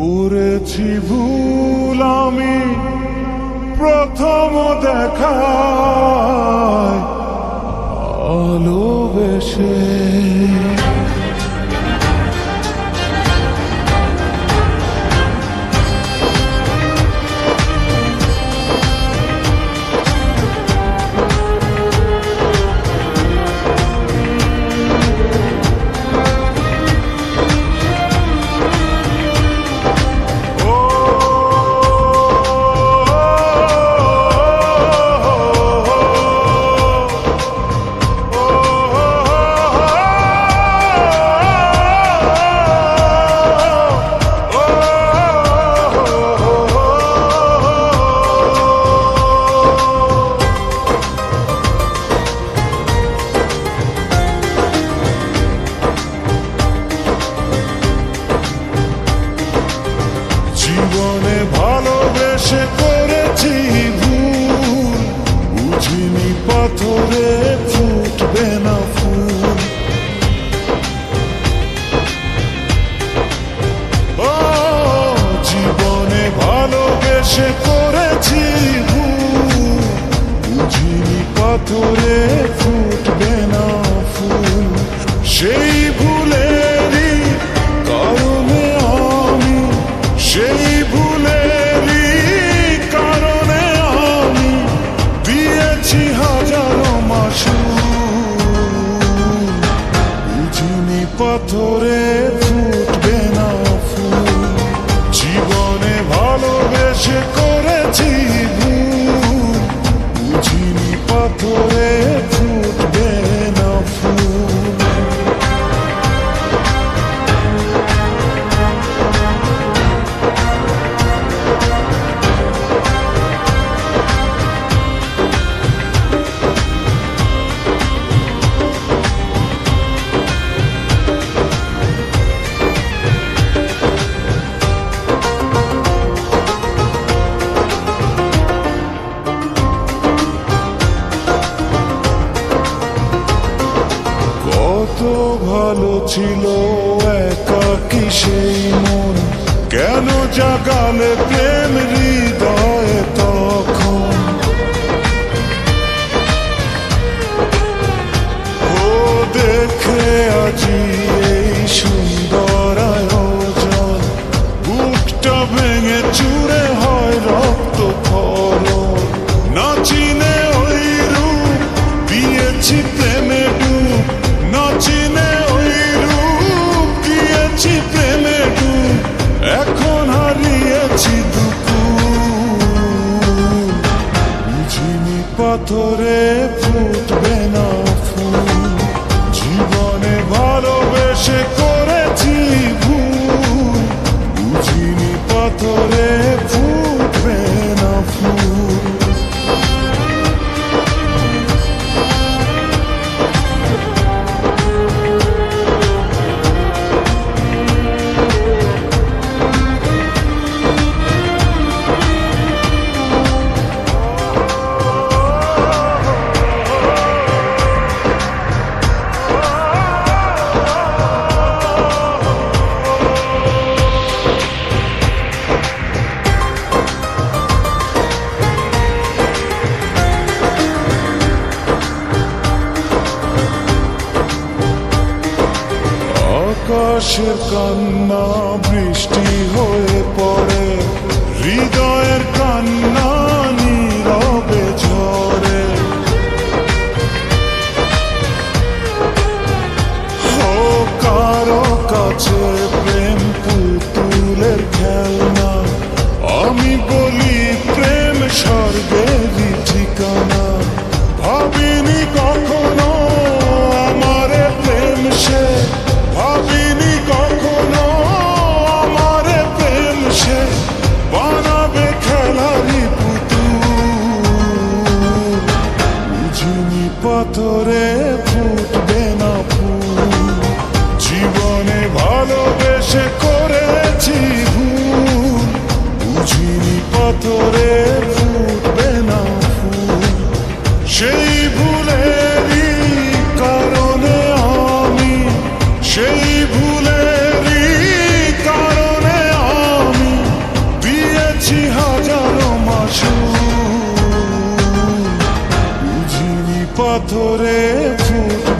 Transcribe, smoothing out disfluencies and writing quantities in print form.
করেছি ভুল আমি প্রথম দেখায় ভালোবেসে। জীবনে ভালোবেসে করেছি ভুল, বুঝিনি পাথরে ফুটবে না ফুল। ও জীবনে ভালোবেসে করেছি ভুল, বুঝিনি পাথরে ফুটবে না ফুল। সেই ভুলেরই কারণে আমি, সেই ভুলেরই কারণে আমি দিয়েছি হাজারো মাসুল। বুঝিনি পাথরে ফুটবে না ফুল, জীবনে ভালোবেসে করেছি ভুল, বুঝিনি পাথরে ফুটবে না ফুল। কত ভালো ছিল একাকী সেই মন, কেন জাগালে প্রেম হৃদয়ে তখন। ও দেখে আজি এই সুন্দর আয়োজন, বুকটা ভেঙে চুরে হয় রক্ত খরণ। না চিনে ওই রূপ দিয়েছি প্রেমে ডুব, না চিনে ওই রূপ দিয়েছি প্রেমে ডুব। এখন হারিয়েছি দুকুল, বুঝিনি পাথরে ফুটবে না ফুল। জীবনে ভালোবেসে করেছি ভুল, বুঝিনি পাথরে ফুটবে না ফুল। আকাশের কান্না বৃষ্টি হয়ে পড়ে, হৃদয়ের কান্না নীরবে ঝরে। ও কারো কাছে প্রেম পুতুলের খেলনা, আমি বলি প্রেম স্বর্গেরই ঠিকানা। ভাবিনি কখনো আমারে প্রেম সে, ভাবিনি কখনো পাথরে ফুটে